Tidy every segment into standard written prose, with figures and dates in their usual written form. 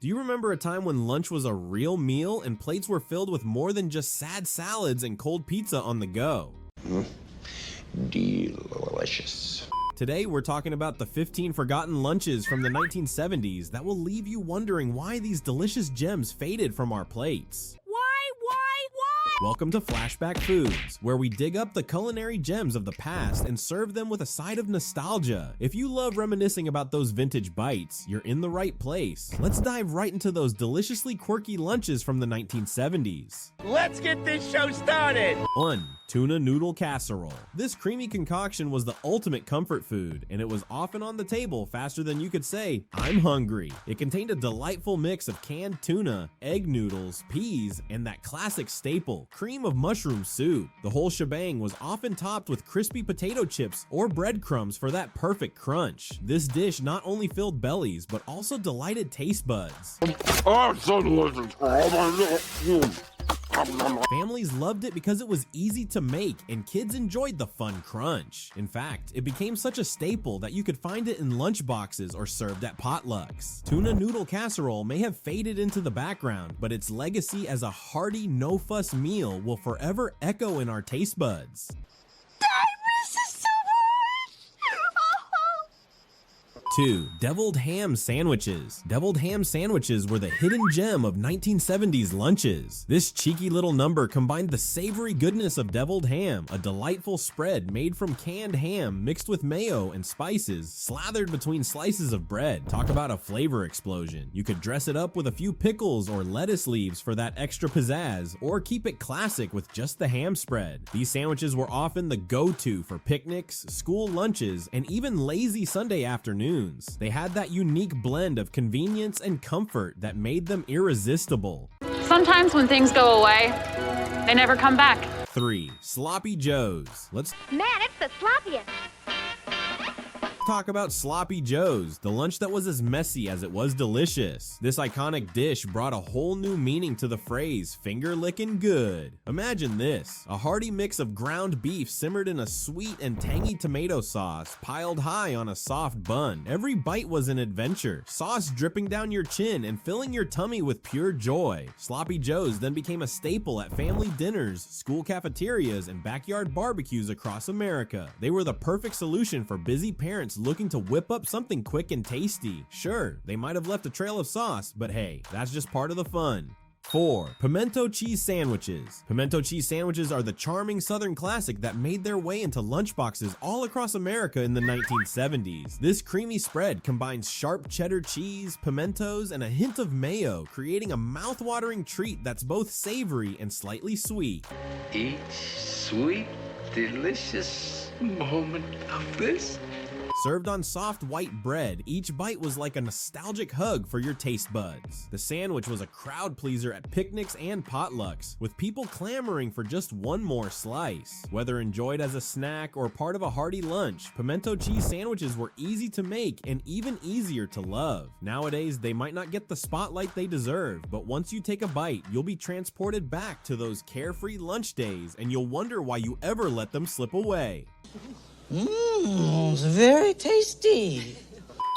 Do you remember a time when lunch was a real meal and plates were filled with more than just sad salads and cold pizza on the go? Delicious. Today, we're talking about the 15 forgotten lunches from the 1970s that will leave you wondering why these delicious gems faded from our plates. Welcome to Flashback Foods, where we dig up the culinary gems of the past and serve them with a side of nostalgia. If you love reminiscing about those vintage bites, you're in the right place. Let's dive right into those deliciously quirky lunches from the 1970s. Let's get this show started! 1. Tuna Noodle Casserole. This creamy concoction was the ultimate comfort food, and it was often on the table faster than you could say, "I'm hungry." It contained a delightful mix of canned tuna, egg noodles, peas, and that classic staple, cream of mushroom soup. The whole shebang was often topped with crispy potato chips or breadcrumbs for that perfect crunch. This dish not only filled bellies, but also delighted taste buds. Oh, it's so delicious. Oh my God. Families loved it because it was easy to make and kids enjoyed the fun crunch. In fact, it became such a staple that you could find it in lunch boxes or served at potlucks. Tuna Noodle Casserole may have faded into the background, but its legacy as a hearty, no-fuss meal will forever echo in our taste buds. 2. Deviled ham sandwiches. Deviled ham sandwiches were the hidden gem of 1970s lunches. This cheeky little number combined the savory goodness of deviled ham, a delightful spread made from canned ham mixed with mayo and spices, slathered between slices of bread. Talk about a flavor explosion. You could dress it up with a few pickles or lettuce leaves for that extra pizzazz, or keep it classic with just the ham spread. These sandwiches were often the go-to for picnics, school lunches, and even lazy Sunday afternoons. They had that unique blend of convenience and comfort that made them irresistible. Sometimes when things go away, they never come back. 3. Sloppy Joes. Let's Man, it's the sloppiest. talk about Sloppy Joes, the lunch that was as messy as it was delicious. This iconic dish brought a whole new meaning to the phrase finger licking good. Imagine this, a hearty mix of ground beef simmered in a sweet and tangy tomato sauce piled high on a soft bun. Every bite was an adventure, sauce dripping down your chin and filling your tummy with pure joy. Sloppy Joes then became a staple at family dinners, school cafeterias, and backyard barbecues across America. They were the perfect solution for busy parents looking to whip up something quick and tasty. Sure, they might have left a trail of sauce, but hey, that's just part of the fun. 4. Pimento cheese sandwiches. Pimento cheese sandwiches are the charming southern classic that made their way into lunchboxes all across America in the 1970s. This creamy spread combines sharp cheddar cheese, pimentos, and a hint of mayo, creating a mouth-watering treat that's both savory and slightly sweet. Each sweet, delicious moment of this. Served on soft white bread, each bite was like a nostalgic hug for your taste buds. The sandwich was a crowd pleaser at picnics and potlucks, with people clamoring for just one more slice. Whether enjoyed as a snack or part of a hearty lunch, pimento cheese sandwiches were easy to make and even easier to love. Nowadays, they might not get the spotlight they deserve, but once you take a bite, you'll be transported back to those carefree lunch days and you'll wonder why you ever let them slip away. It's very tasty.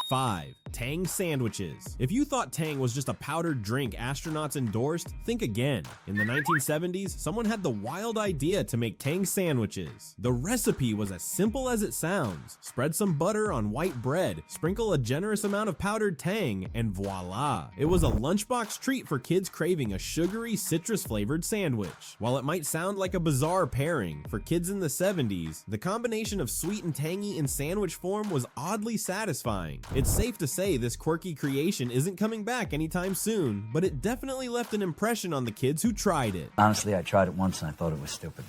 5. Tang Sandwiches. If you thought Tang was just a powdered drink astronauts endorsed, think again. In the 1970s, someone had the wild idea to make Tang sandwiches. The recipe was as simple as it sounds. Spread some butter on white bread, sprinkle a generous amount of powdered Tang, and voila! It was a lunchbox treat for kids craving a sugary, citrus-flavored sandwich. While it might sound like a bizarre pairing, for kids in the 70s, the combination of sweet and tangy in sandwich form was oddly satisfying. It's safe to say this quirky creation isn't coming back anytime soon, but it definitely left an impression on the kids who tried it. Honestly, I tried it once and I thought it was stupid.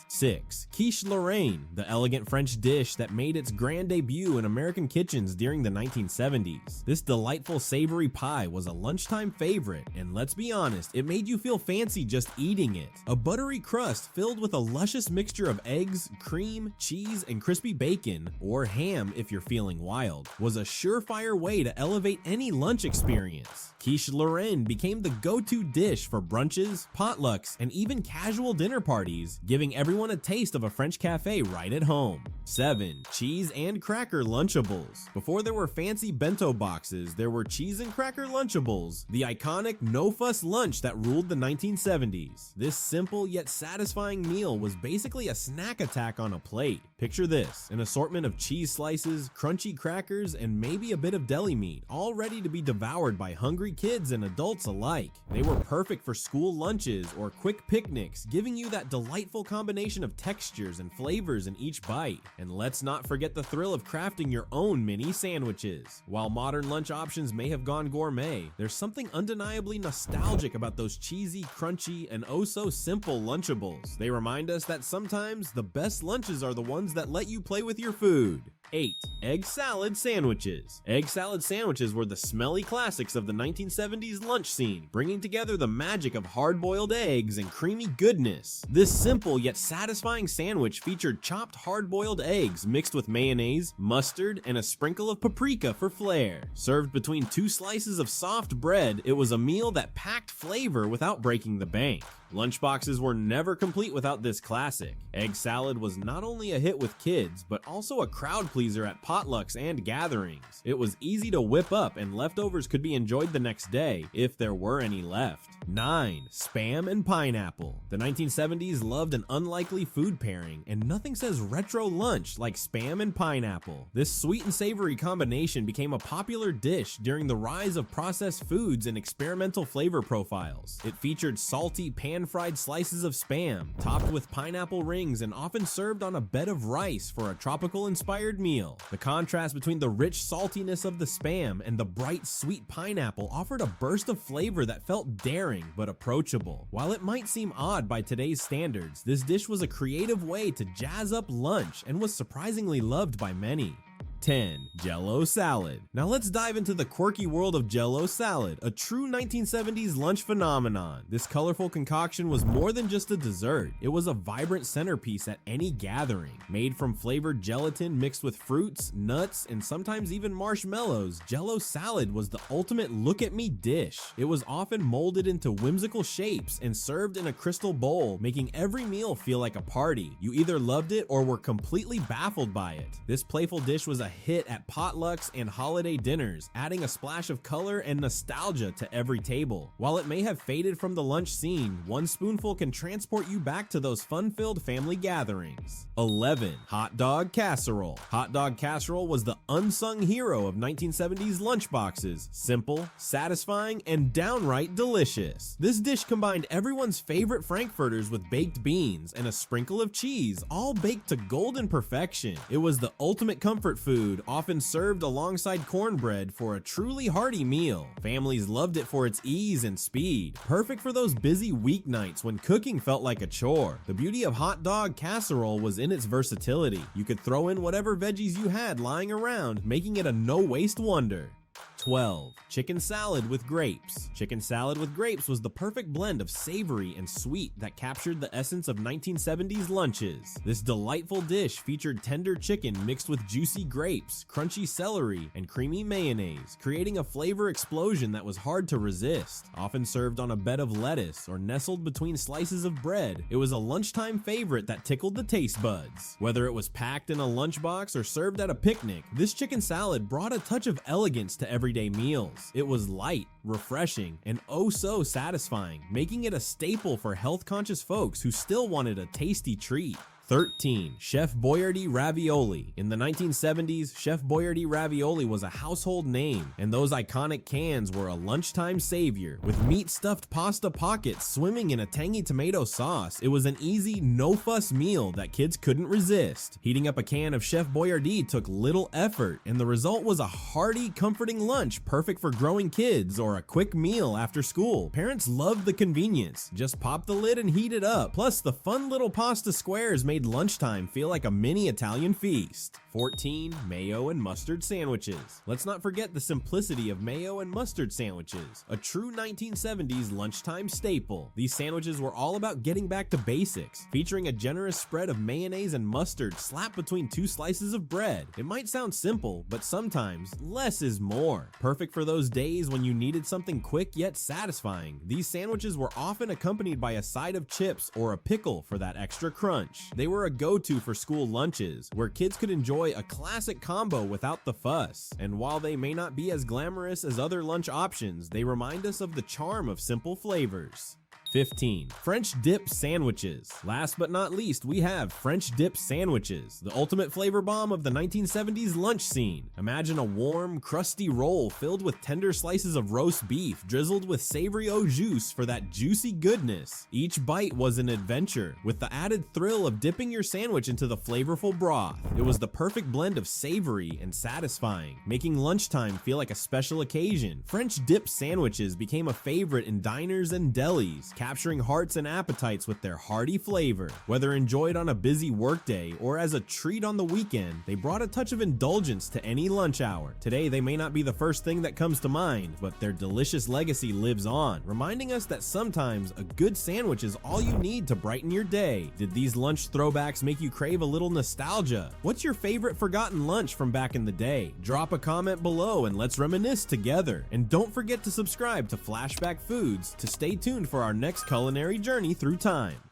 6. Quiche Lorraine, the elegant French dish that made its grand debut in American kitchens during the 1970s. This delightful savory pie was a lunchtime favorite, and let's be honest, it made you feel fancy just eating it. A buttery crust filled with a luscious mixture of eggs, cream, cheese, and crispy bacon, or ham if you're feeling wild, was a surefire way to elevate any lunch experience. Quiche Lorraine became the go-to dish for brunches, potlucks, and even casual dinner parties, giving everyone a taste of a French cafe right at home. 7. Cheese and cracker Lunchables. Before there were fancy bento boxes, there were cheese and cracker Lunchables, the iconic no-fuss lunch that ruled the 1970s. This simple yet satisfying meal was basically a snack attack on a plate. Picture this, an assortment of cheese slices, crunchy crackers, and maybe a bit of deli meat, all ready to be devoured by hungry kids and adults alike. They were perfect for school lunches or quick picnics, giving you that delightful combination of textures and flavors in each bite. And let's not forget the thrill of crafting your own mini sandwiches. While modern lunch options may have gone gourmet, there's something undeniably nostalgic about those cheesy, crunchy, and oh so simple Lunchables. They remind us that sometimes the best lunches are the ones that let you play with your food. 8. Egg salad sandwiches. Egg salad sandwiches were the smelly classics of the 1970s lunch scene, bringing together the magic of hard-boiled eggs and creamy goodness. This simple yet satisfying sandwich featured chopped hard-boiled eggs mixed with mayonnaise, mustard, and a sprinkle of paprika for flair. Served between 2 slices of soft bread, it was a meal that packed flavor without breaking the bank. Lunchboxes were never complete without this classic. Egg salad was not only a hit with kids, but also a crowd pleaser at potlucks and gatherings. It was easy to whip up and leftovers could be enjoyed the next day, if there were any left. 9. Spam and pineapple. The 1970s loved an unlikely food pairing, and nothing says retro lunch like spam and pineapple. This sweet and savory combination became a popular dish during the rise of processed foods and experimental flavor profiles. It featured salty pan-fried slices of spam, topped with pineapple rings and often served on a bed of rice for a tropical-inspired meal. The contrast between the rich saltiness of the spam and the bright sweet pineapple offered a burst of flavor that felt daring but approachable. While it might seem odd by today's standards, this dish was a creative way to jazz up lunch and was surprisingly loved by many. 10. Jello Salad. Now let's dive into the quirky world of Jello Salad, a true 1970s lunch phenomenon. This colorful concoction was more than just a dessert. It was a vibrant centerpiece at any gathering. Made from flavored gelatin mixed with fruits, nuts, and sometimes even marshmallows, Jello Salad was the ultimate look-at-me dish. It was often molded into whimsical shapes and served in a crystal bowl, making every meal feel like a party. You either loved it or were completely baffled by it. This playful dish was a hit at potlucks and holiday dinners, adding a splash of color and nostalgia to every table. While it may have faded from the lunch scene, one spoonful can transport you back to those fun-filled family gatherings. 11. Hot Dog Casserole. Hot Dog Casserole was the unsung hero of 1970s lunchboxes. Simple, satisfying, and downright delicious. This dish combined everyone's favorite frankfurters with baked beans and a sprinkle of cheese, all baked to golden perfection. It was the ultimate comfort food, often served alongside cornbread for a truly hearty meal. Families loved it for its ease and speed, perfect for those busy weeknights when cooking felt like a chore. The beauty of Hot Dog Casserole was in its versatility. You could throw in whatever veggies you had lying around, making it a no-waste wonder. 12. Chicken salad with grapes. Chicken salad with grapes was the perfect blend of savory and sweet that captured the essence of 1970s lunches. This delightful dish featured tender chicken mixed with juicy grapes, crunchy celery, and creamy mayonnaise, creating a flavor explosion that was hard to resist. Often served on a bed of lettuce or nestled between slices of bread, it was a lunchtime favorite that tickled the taste buds. Whether it was packed in a lunchbox or served at a picnic, this chicken salad brought a touch of elegance to everyday meals. It was light, refreshing, and oh so satisfying, making it a staple for health-conscious folks who still wanted a tasty treat. 13. Chef Boyardee ravioli. In the 1970s, Chef Boyardee ravioli was a household name, and those iconic cans were a lunchtime savior. With meat-stuffed pasta pockets swimming in a tangy tomato sauce, it was an easy, no-fuss meal that kids couldn't resist. Heating up a can of Chef Boyardee took little effort, and the result was a hearty, comforting lunch perfect for growing kids or a quick meal after school. Parents loved the convenience. Just pop the lid and heat it up. Plus, the fun little pasta squares made lunchtime feel like a mini Italian feast. 14. Mayo and mustard sandwiches. Let's not forget the simplicity of mayo and mustard sandwiches, a true 1970s lunchtime staple. These sandwiches were all about getting back to basics, featuring a generous spread of mayonnaise and mustard slapped between 2 slices of bread. It might sound simple, but sometimes less is more. Perfect for those days when you needed something quick yet satisfying. These sandwiches were often accompanied by a side of chips or a pickle for that extra crunch. They were a go-to for school lunches, where kids could enjoy a classic combo without the fuss. And while they may not be as glamorous as other lunch options, they remind us of the charm of simple flavors. 15. French dip sandwiches. Last but not least, we have French dip sandwiches, the ultimate flavor bomb of the 1970s lunch scene. Imagine a warm, crusty roll filled with tender slices of roast beef drizzled with savory au jus for that juicy goodness. Each bite was an adventure, with the added thrill of dipping your sandwich into the flavorful broth. It was the perfect blend of savory and satisfying, making lunchtime feel like a special occasion. French dip sandwiches became a favorite in diners and delis, capturing hearts and appetites with their hearty flavor. Whether enjoyed on a busy workday or as a treat on the weekend, they brought a touch of indulgence to any lunch hour. Today, they may not be the first thing that comes to mind, but their delicious legacy lives on, reminding us that sometimes a good sandwich is all you need to brighten your day. Did these lunch throwbacks make you crave a little nostalgia? What's your favorite forgotten lunch from back in the day? Drop a comment below and let's reminisce together. And don't forget to subscribe to Flashback Foods to stay tuned for our next culinary journey through time.